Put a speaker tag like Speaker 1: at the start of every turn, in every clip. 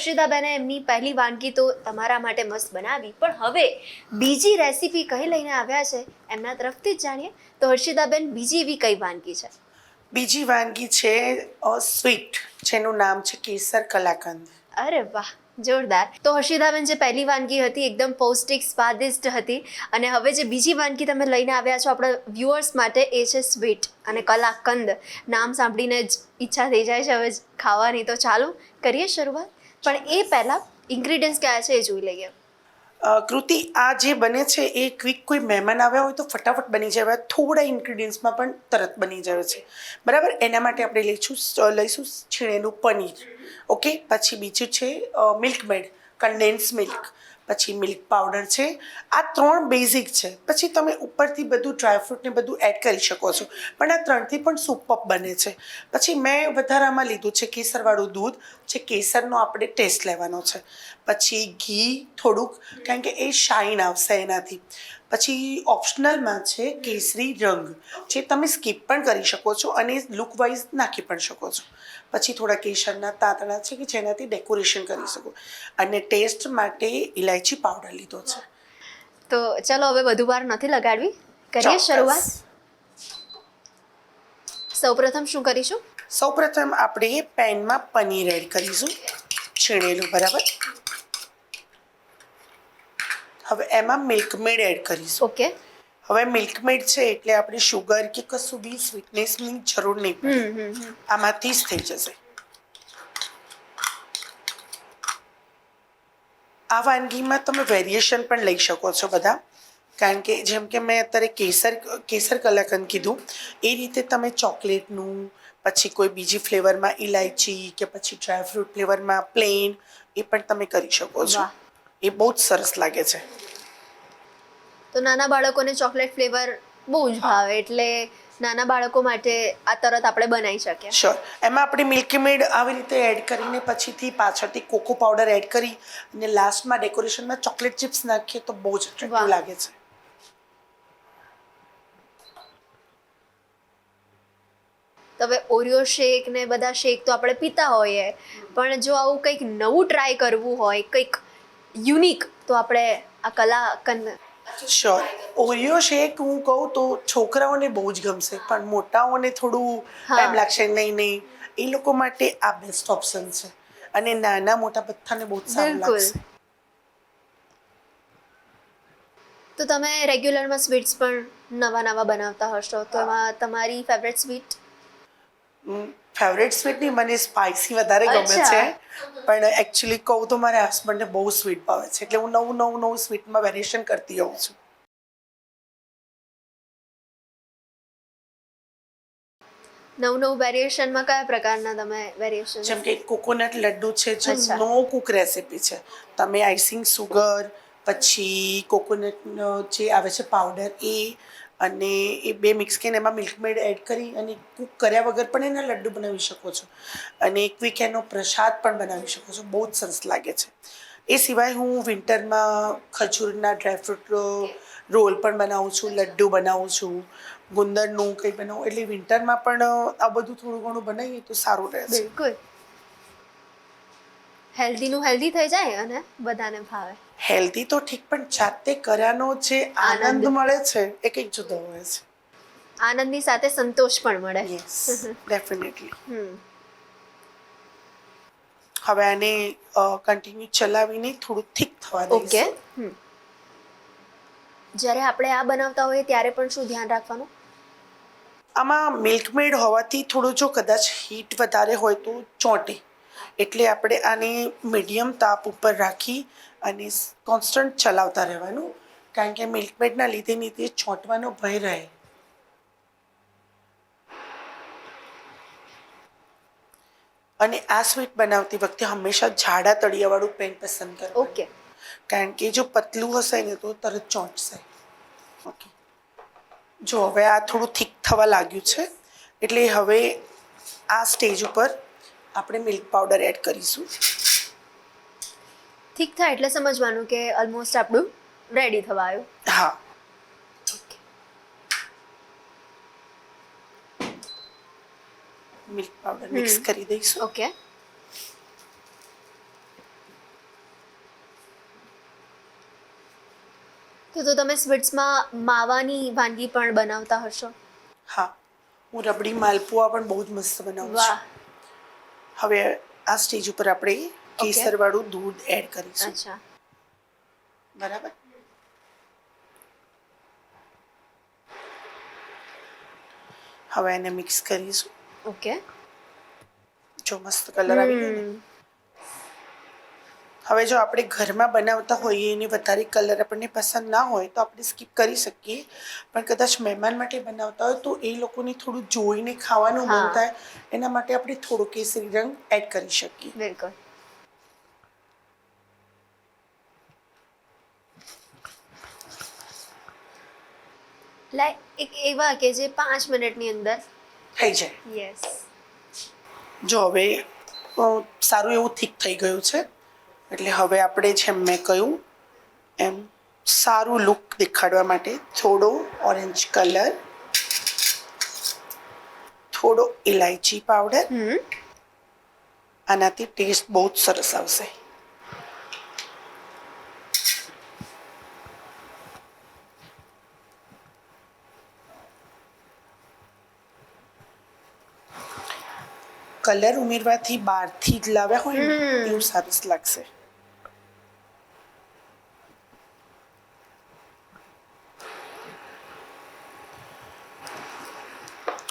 Speaker 1: હર્ષિતાબેને એમની પહેલી વાનગી તો તમારા માટે મસ્ત બનાવી, પણ હવે બીજી રેસીપી કઈ લઈને આવ્યા છે એમના તરફથી જ જાણીએ. તો હર્ષિતાબેન, બીજી એવી કઈ વાનગી છે?
Speaker 2: બીજી વાનગી છે સ્વીટ, જેનું નામ છે કેસર કલાકંદ.
Speaker 1: અરે વાહ, જોરદાર. તો હર્ષિતાબેન, જે પહેલી વાનગી હતી એકદમ પૌષ્ટિક સ્વાદિષ્ટ હતી, અને હવે જે બીજી વાનગી તમે લઈને આવ્યા છો આપણા વ્યુઅર્સ માટે, એ છે સ્વીટ અને કલાકંદ. નામ સાંભળીને જ ઈચ્છા થઈ જાય છે હવે ખાવાની. તો ચાલો કરીએ શરૂઆત. પણ એ પહેલાં ઇન્ગ્રીડિયન્ટ્સ કયા છે એ જોઈ લઈએ.
Speaker 2: કૃતિ, આ જે બને છે એ ક્વિક, કોઈ મહેમાન આવ્યા હોય તો ફટાફટ બની જાય, થોડા ઇન્ગ્રીડિયન્ટ્સમાં પણ તરત બની જાય છે. બરાબર, એના માટે આપણે લઈશું છીણેલું પનીર. ઓકે, પછી બીજું છે મિલ્ક મેડ, કન્ડેન્સ મિલ્ક, પછી મિલ્ક પાવડર છે. આ 3 બેઝિક છે. પછી તમે ઉપરથી બધું ડ્રાયફ્રૂટ ને બધું એડ કરી શકો છો, પણ આ 3થી પણ સુપર બને છે. પછી મેં વધારામાં લીધું છે કેસરવાળું દૂધ, જે કેસરનો આપણે ટેસ્ટ લેવાનો છે. પછી ઘી થોડુંક, કારણ કે એ શાઇન આવશે એનાથી. પછી ઓપ્શનલમાં છે કેસરી રંગ, જે તમે સ્કીપ પણ કરી શકો છો અને લુક વાઇઝ નાખી પણ શકો છો. પછી થોડા કેસરના તાંતણા છે કે જેનાથી ડેકોરેશન કરી શકો. અને ટેસ્ટ માટે ઇલાયચી પાવડર લીધો છે.
Speaker 1: તો ચલો હવે વધુ વાર નથી લગાડવી, કરીએ શરૂઆત. સૌપ્રથમ શું કરીશું?
Speaker 2: સૌપ્રથમ આપણે પેનમાં પનીર એડ કરીશું, છીણેલું. બરાબર, હવે એમાં મિલ્કમેડ એડ કરીશું.
Speaker 1: ઓકે.
Speaker 2: હવે મિલ્કમેડ છે એટલે આપણે શુગર કે કશું બી સ્વીટનેસની જરૂર નહીં પડે, આમાંથી જ થઈ જશે. આ વાનગીમાં તમે વેરિએશન પણ લઈ શકો છો બધા, કારણ કે જેમ કે મેં અત્યારે કેસર કલાકંદ કીધું, એ રીતે તમે ચોકલેટનું, પછી કોઈ બીજી ફ્લેવરમાં ઇલાયચી, કે પછી ડ્રાયફ્રૂટ ફ્લેવરમાં પ્લેન, એ પણ તમે કરી શકો છો.
Speaker 1: વાહ.
Speaker 2: એ બહુ જ સરસ લાગે છે.
Speaker 1: તો નાના બાળકોને ચોકલેટ ફ્લેવર બહુ જ ભાવે, એટલે નાના બાળકો માટે આ તરત આપણે બનાવી શકીએ.
Speaker 2: શ્યોર. એમાં આપણે મિલ્કમેડ આવી રીતે એડ કરીને પછીથી પાછળથી કોકો પાવડર એડ કરી અને લાસ્ટમાં ડેકોરેશનમાં ચોકલેટ ચિપ્સ નાખીએ તો બહુ જ અટ્રેક્ટિવ લાગે છે.
Speaker 1: તો હવે ઓરિયો શેક ને બધા શેક તો આપણે પીતા હોઈએ, પણ જો આવું કંઈક નવું ટ્રાય કરવું હોય, કંઈક યુનિક, તો આપણે આ કલાકંદ.
Speaker 2: શ્યોર. ઓરિયો શેક હું કહું તો છોકરાઓને બહુ જ ગમશે, પણ મોટાઓને થોડું ટાઈમ લાગશે. નહીં, એ લોકો માટે આ બેસ્ટ ઓપ્શન છે. અને નાના મોટા બધાને બહુ જ સારું
Speaker 1: બિલકુલ.
Speaker 2: લાગશે.
Speaker 1: તો તમે રેગ્યુલરમાં સ્વીટ્સ પણ નવા બનાવતા હશો, તો એમાં તમારી ફેવરેટ સ્વીટ?
Speaker 2: ફેવરેટ સ્વીટ નહીં, મને સ્પાઇસી વધારે ગમે છે. પણ એકચ્યુઅલી કહું તો મારા હસબન્ડને બહુ સ્વીટ ભાવે છે, એટલે હું નવું સ્વીટમાં વેરિએશન કરતી હોઉં છું.
Speaker 1: નવું વેરિએશનમાં કયા પ્રકારના તમે વેરિએશન?
Speaker 2: જેમ કે કોકોનટ લડ્ડુ છે, જે નો કુક રેસીપી છે. તમે આઈસિંગ સુગર, પછી કોકોનટ જે આવે છે પાવડર, અને એ બે મિક્સ કરીને એમાં મિલ્કમેડ એડ કરી અને કૂક કર્યા વગર પણ એના લડ્ડુ બનાવી શકો છો. અને ક્વિક એનો પ્રસાદ પણ બનાવી શકો છો. બહુ જ સરસ લાગે છે. એ સિવાય હું વિન્ટરમાં ખજૂરના ડ્રાયફ્રૂટ રોલ પણ બનાવું છું, લડ્ડુ બનાવું છું, ગુંદરનું કંઈ બનાવું. એટલે વિન્ટરમાં પણ આ બધું થોડું ઘણું બનાવીએ તો સારું રહે છે.
Speaker 1: બિલકુલ. હેલ્ધીનું હેલ્ધી થઈ જાય અને બધાને ભાવે.
Speaker 2: હેલ્ધી તો ઠીક, પણ જાતે કર્યાનો જે આનંદ મળે છે એ કંઈક જુદો હોય છે.
Speaker 1: આનંદની સાથે સંતોષ પણ મળે.
Speaker 2: Yes, definitely. હવે આને કન્ટિન્યુ ચલાવીને થોડું થીક થવા દઈશું.
Speaker 1: ઓકે. જ્યારે આપણે આ બનાવતા હોઈએ ત્યારે પણ શું ધ્યાન રાખવાનું?
Speaker 2: આમાં મિલ્કમેડ હોવાથી થોડું જો કદાચ હીટ વધારે હોય તો ચોંટે, એટલે આપણે આને મીડિયમ તાપ ઉપર રાખી અને કોન્સ્ટન્ટ ચલાવતા રહેવાનું, કારણ કે મિલ્કમેડના લીધે ચોંટવાનો ભય રહે. અને આ સ્વીટ બનાવતી વખતે હંમેશા જાડા તળિયાવાળું પેન પસંદ કરવાનું.
Speaker 1: ઓકે.
Speaker 2: કારણ કે જો પતલું હશે ને તો તરત ચોંટશે. ઓકે, જો હવે આ થોડું થીક થવા લાગ્યું છે, એટલે હવે આ સ્ટેજ ઉપર આપણે મિલ્ક પાવડર એડ કરીશું.
Speaker 1: ઠીક થાય એટલે સમજવાનું કે ઓલમોસ્ટ આપણું રેડી થવા આવ્યું.
Speaker 2: હા. મિલ્ક પાવડર મિક્સ કરી દઈશું.
Speaker 1: ઓકે. તો તમે સ્વીટ્સમાં માવાની વાનગી પણ બનાવતા હશો?
Speaker 2: હા, હું રબડી માલપુઆ પણ બહુ જ મસ્ત બનાવું
Speaker 1: વાહ.
Speaker 2: છું. હવે આ સ્ટેજ ઉપર આપણે કેસરવાળું દૂધ એડ કરીશું.
Speaker 1: અચ્છા.
Speaker 2: બરાબર. હવે એને મિક્સ કરીશું.
Speaker 1: ઓકે.
Speaker 2: જો મસ્ત કલર આવી ગયો ને. હવે જો આપણે ઘરમાં બનાવતા હોઈએ અને વધારે કલર આપણને પસંદ ના હોય તો આપણે સ્કીપ કરી શકીએ, પણ કદાચ મહેમાન માટે બનાવતા હોય તો એ લોકોને થોડું જોઈને ખાવાનું મન થાય, એના માટે આપણે થોડો કેસરી રંગ એડ કરી શકીએ.
Speaker 1: બિલકુલ. લાઈક એક એવા કે જે 5 મિનિટની અંદર
Speaker 2: થઈ જાય.
Speaker 1: યસ.
Speaker 2: જો હવે સારું એવું થીક થઈ ગયું છે, એટલે હવે આપણે જેમ મેં કહ્યું એમ સારું લુક દેખાડવા માટે થોડો ઓરેન્જ કલર, થોડો ઇલાયચી પાવડર, આનાથી ટેસ્ટ બહુ જ સરસ આવશે. કલર ઉમેરવાથી બહારથી જ લાવ્યા હોય ને એવું સરસ લાગશે.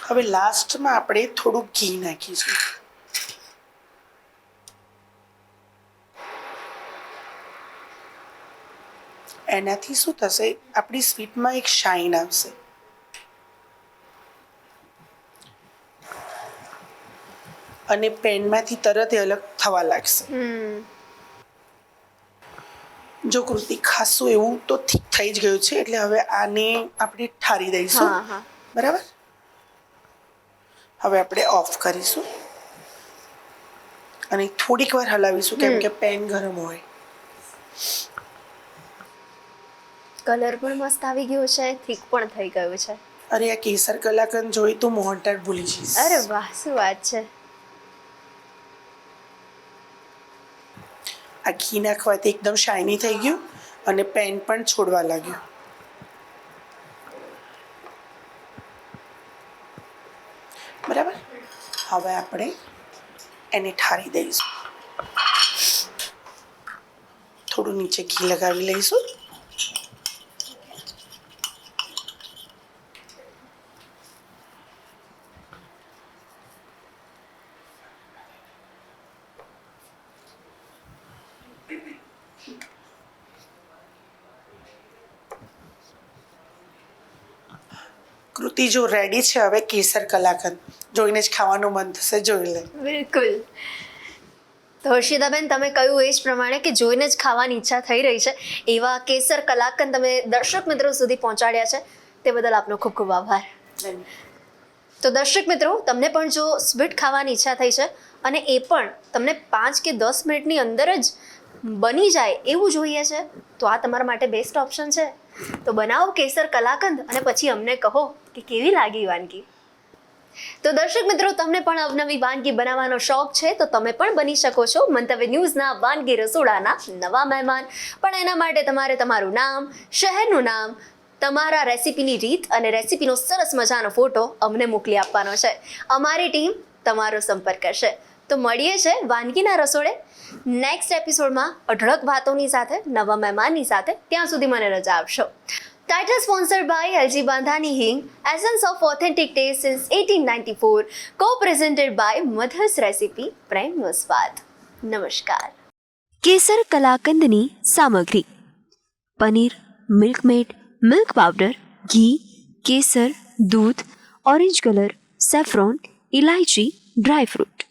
Speaker 2: હવે લાસ્ટમાં આપણે થોડું ઘી નાખીશું. એનાથી શું થશે, આપણી સ્વીટમાં એક શાઇન આવશે. અને પેનમાંથી તરત અલગ થવા લાગશે. જો કૃતિ ખાસું એવું તો ઠીક થઈ જ ગયું છે, એટલે હવે આને આપણે ઠારી દઈશું. બરાબર. હવે આપણે ઓફ કરીશું અને થોડીક વાર હલાવીશું, કેમ કે પેન ગરમ હોય.
Speaker 1: કલર પણ મસ્ત આવી ગયો છે, થીક પણ થઈ ગયું છે.
Speaker 2: અરે આ કેસર કલાકંદ જોઈ તો મોહનટાળ ભૂલી જઈશ.
Speaker 1: અરે વાહ, શું વાત છે.
Speaker 2: આ ઘી નાખવાથી એકદમ શાઇની થઈ ગયું અને પેન પણ છોડવા લાગ્યું. બરાબર. હવે આપણે એને ઠારી દઈશું. થોડું નીચે ઘી લગાવી લઈશું. કૃતિ જો રેડી છે હવે કેસર કલાકંદ. જોઈને જ ખાવાનું મન થશે, જોઈ લે.
Speaker 1: બિલકુલ. તો હર્ષિતાબેન, તમે કહ્યું એ જ પ્રમાણે કે જોઈને જ ખાવાની ઈચ્છા થઈ રહી છે, એવા કેસર કલાકંદ તમે દર્શક મિત્રો સુધી પહોંચાડ્યા છે, તે બદલ આપનો ખૂબ ખૂબ આભાર. તો દર્શક મિત્રો, તમને પણ જો સ્વીટ ખાવાની ઈચ્છા થઈ છે અને એ પણ તમને 5 કે 10 મિનિટની અંદર જ બની જાય એવું જોઈએ છે, તો આ તમારા માટે બેસ્ટ ઓપ્શન છે. તો બનાવો કેસર કલાકંદ અને પછી અમને કહો કે કેવી લાગી વાનગી. તો દર્શક મિત્રો, તમને પણ અવનવી વાનગી બનાવવાનો શોખ છે તો તમે પણ બની શકો છો મંતવ્ય ન્યૂઝના વાનગી રસોડાના નવા મહેમાન. પણ એના માટે તમારે તમારું નામ, શહેરનું નામ, તમારા રેસીપીની રીત અને રેસીપીનો સરસ મજાનો ફોટો અમને મોકલી આપવાનો છે. અમારી ટીમ તમારો સંપર્ક કરશે. તો મળીએ છે વાનગીના રસોડે નેક્સ્ટ એપિસોડમાં અઢળક વાતોની સાથે, નવા મહેમાનની સાથે. ત્યાં સુધી મને રજા આપશો. Title sponsored by LG Bandhani Hing, Essence of Authentic Taste since 1894, co-presented by Mother's Recipe, પ્રેમનો સ્વાદ. નમસ્કાર.
Speaker 3: કેસર કલાકંદની સામગ્રી: પનીર, મિલ્કમેડ, મિલ્ક પાવડર, ઘી, કેસર, દૂધ, ઓરેન્જ કલર, સેફ્રોન, ઇલાયચી, ડ્રાય ફ્રૂટ.